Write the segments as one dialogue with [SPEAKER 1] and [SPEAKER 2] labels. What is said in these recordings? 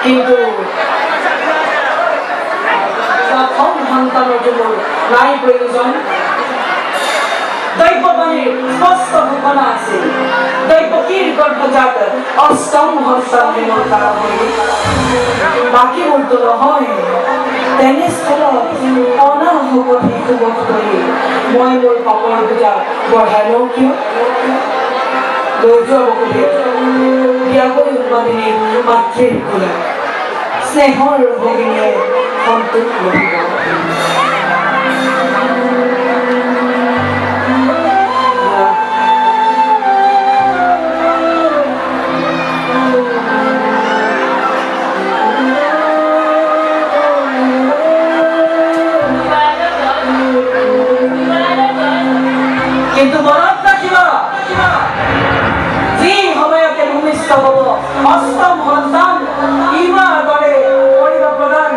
[SPEAKER 1] কিন্তু প্রথম সন্তানের জন্য নাই প্রয়োজন। দৈববাণীর স্পষ্ট ঘোষণা আছে, দৈবকীর গর্ভজাত অষ্টম সন্তান নিৰ্মাণ কৰা হয়। বাকী মূৰ্ত নহয়। তেনেস্থলত অনাহকত শিশুবধ কৰি মই মোৰ পাপৰ বোজা বঢ়াই লওঁ কিয়? লৈ যোৱা বকুতে বিয়াকৈ উন্মাদিনী মাতৃৰ কোলা স্নেহৰ ভগিনীয়ে সন্তোষ লভিব। কিন্তু মনত ৰাখিবা, যি সময়তে ভূমিষ্ঠ হ'ব অষ্টম সন্তান ইমাৰ দৰে কৰিব প্ৰদান।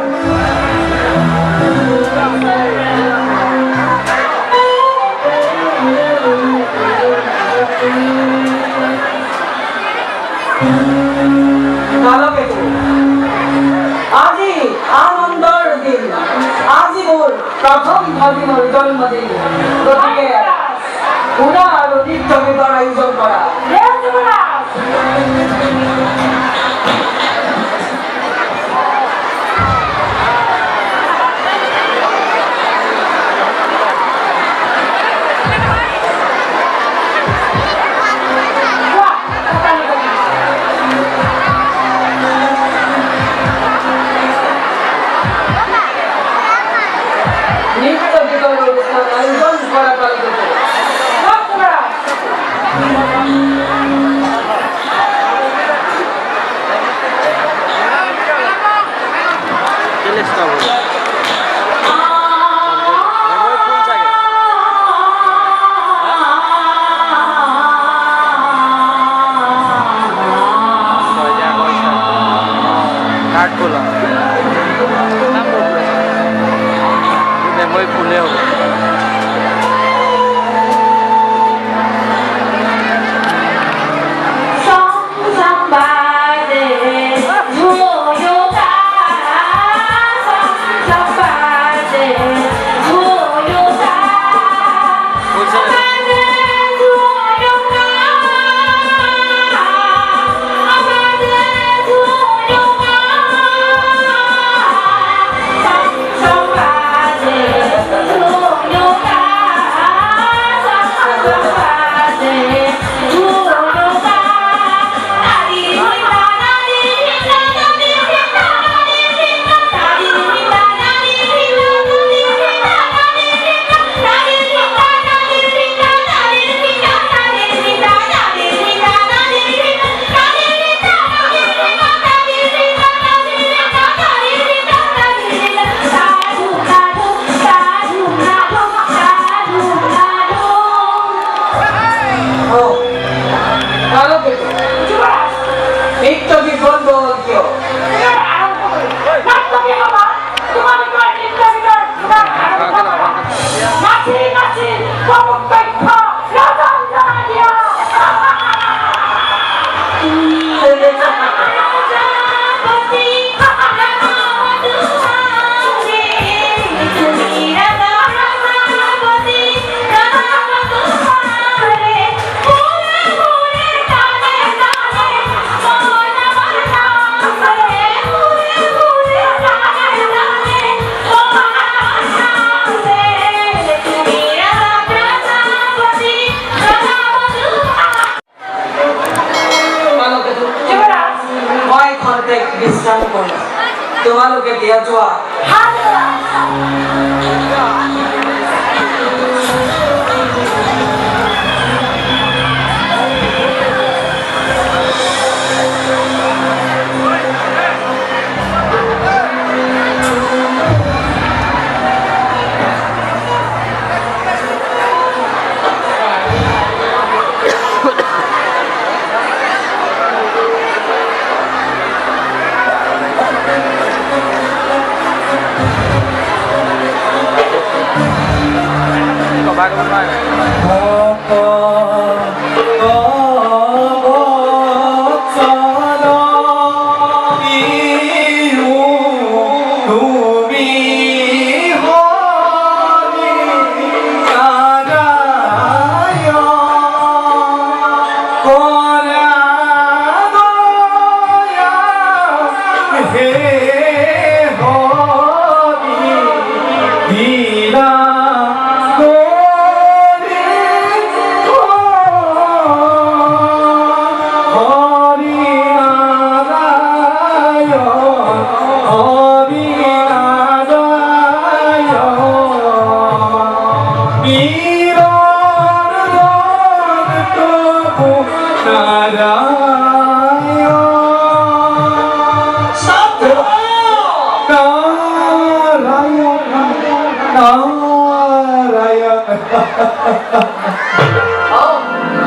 [SPEAKER 1] আজি আনন্দৰ দিন, আজি মোৰ প্ৰথম ভাগিনৰ জন্মদিন। গতিকে পুৰা আৰু নৃত্য গীতৰ আয়োজন কৰা। নৃত্য গীতৰ অনুষ্ঠান আয়োজন কৰা কালকে বিশ্ৰাম কৰোঁ। তোমালোকে দিয়া যোৱা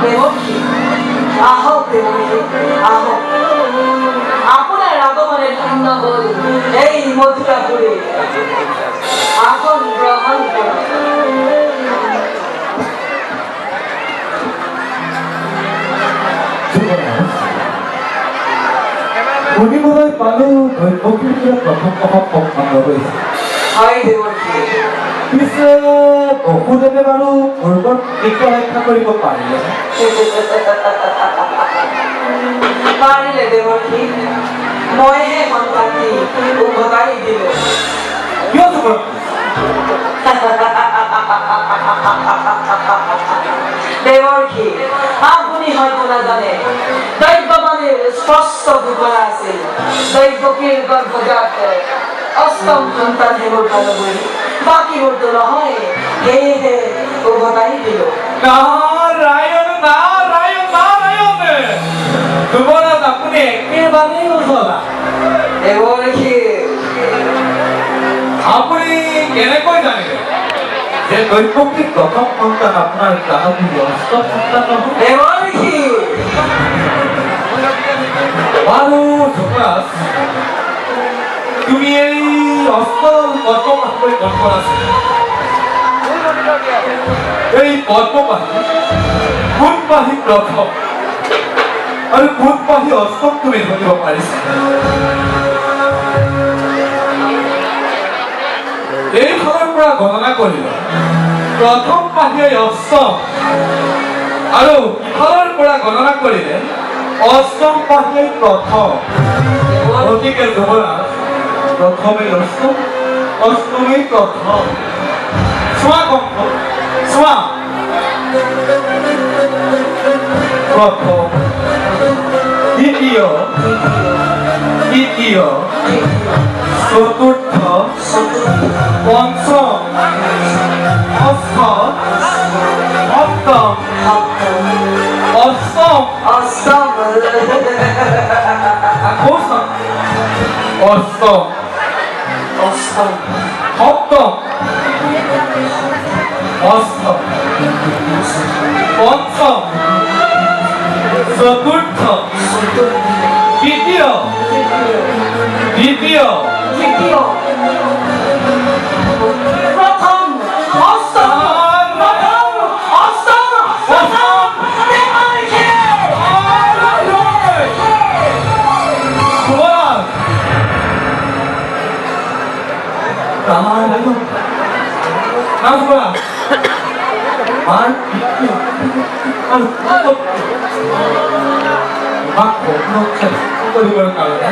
[SPEAKER 1] দেবকী আহক দেবকী আহক আপনার আগমনে ধন্য হল এই মথুরাপুরে আসন গ্রহণ করুন
[SPEAKER 2] শুনিবলৈ পালো দৈৱকীৰ পৰা প্ৰথম সম্মান হৈছে
[SPEAKER 1] হয় দেবকী
[SPEAKER 2] পিছে বসুদেৱে বাৰু পূৰ্বত প্ৰতিজ্ঞা ৰক্ষা কৰিব পাৰিলে
[SPEAKER 1] পাৰিলে দেবকী মইহে সন্তানটি উভতাই দিলো
[SPEAKER 2] কিয় চুপ
[SPEAKER 1] দেবকী আপুনি হয়তো নাজানে দৈৱমানের স্পষ্ট ঘোষণা আছিল দৈৱকীৰ গৰ্ভজাত অষ্টম সন্তান হেবৰ কালবৈ বাকীবোৰতো নহয় সেয়েহে উভতাই দিলো
[SPEAKER 2] নাৰায়ণ নাৰায়ণ নাৰায়ণ তোমাৰত আপুনি একেবাৰেই উজলা
[SPEAKER 1] দেবকী
[SPEAKER 2] আপুনি কেনেকৈ জানিলে যে দৈৱকীৰ প্ৰথম সন্তান আপোনাৰ তাহাঁতি অষ্টম সন্তান নহয়
[SPEAKER 1] দেবকী
[SPEAKER 2] বাৰু যুৱৰাজ তুমি এই অষ্টম পদ্মপাশলৈ গল্প আছে এই পদ্মপাশী কোনপাশী প্ৰথম আৰু কোনপাশী অষ্টম তুমি ধৰিব পাৰিছা এইফালৰ পৰা গণনা কৰিলে প্ৰথম পাশীয়ে অষ্টম আৰু ইফালৰ পৰা গণনা কৰিলে অষ্টম পাশীয়ে প্ৰথম গতিকে যুৱৰাজ প্রথমে অষ্টম অষ্টমে প্রথম ছোঁয়া কঙ্ক ছোঁয়া প্রথম দ্বিতীয় তৃতীয় চতুর্থ পঞ্চম অষ্টম সপ্তম অষ্টম
[SPEAKER 1] অষ্টম
[SPEAKER 2] অষ্টম
[SPEAKER 1] অষ্টম
[SPEAKER 2] সপ্তম অষ্টম পঞ্চম চতুর্থ তৃতীয় দ্বিতীয়
[SPEAKER 1] তৃতীয় প্রথম অষ্টম প্রথম অষ্টম প্রথম দেবকী
[SPEAKER 2] কৰিবৰ কাৰণে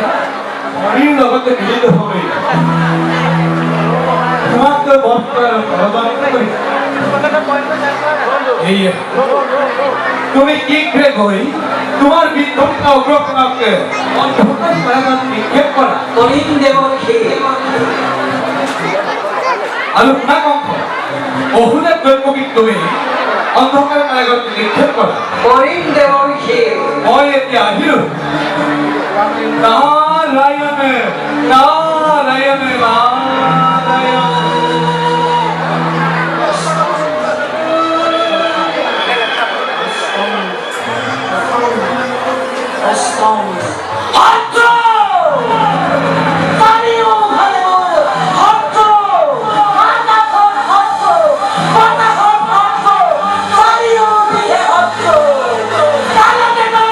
[SPEAKER 2] শৰীৰ লগতে মিলিত হৈ তোমাকে বধ কৰাৰ ষড়যন্ত্ৰ কৰিছে তুমি শীঘ্ৰে গৈ তোমাৰ বিধ্বস্ত অগ্ৰসেনাকে অন্ধকার কারাগারে নিক্ষেপ কৰা
[SPEAKER 1] করিম দেবকী
[SPEAKER 2] আৰু শুনা কংস বহুতে দৈৱকীক তুমি অন্ধকার কারাগারে নিক্ষেপ কৰা
[SPEAKER 1] করিম দেবকী
[SPEAKER 2] মই এতিয়া আহিলো নারায়ণ নারায়ণ নারায়ণ
[SPEAKER 1] অষ্টম হট্ট পানিও ভালো হট্ট মাতাখন হট্ট মাতাখন হট্ট পানিও দিয়ে হট্ট কালকে তো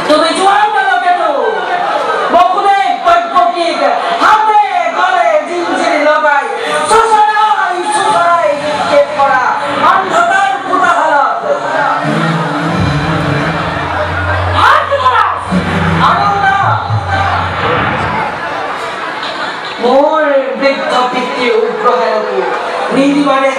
[SPEAKER 1] তুমি জোয়ার বলো কেন বকুলে দৈবকীক হাতে গলে জিঞ্জির লগাই সুসরাই নিক্ষেপ করা অন্ধকার পুতাহালত মোৰ বৃদ্ধ পিতৃ উগ্ৰহেৰকো নিৰ্বাণে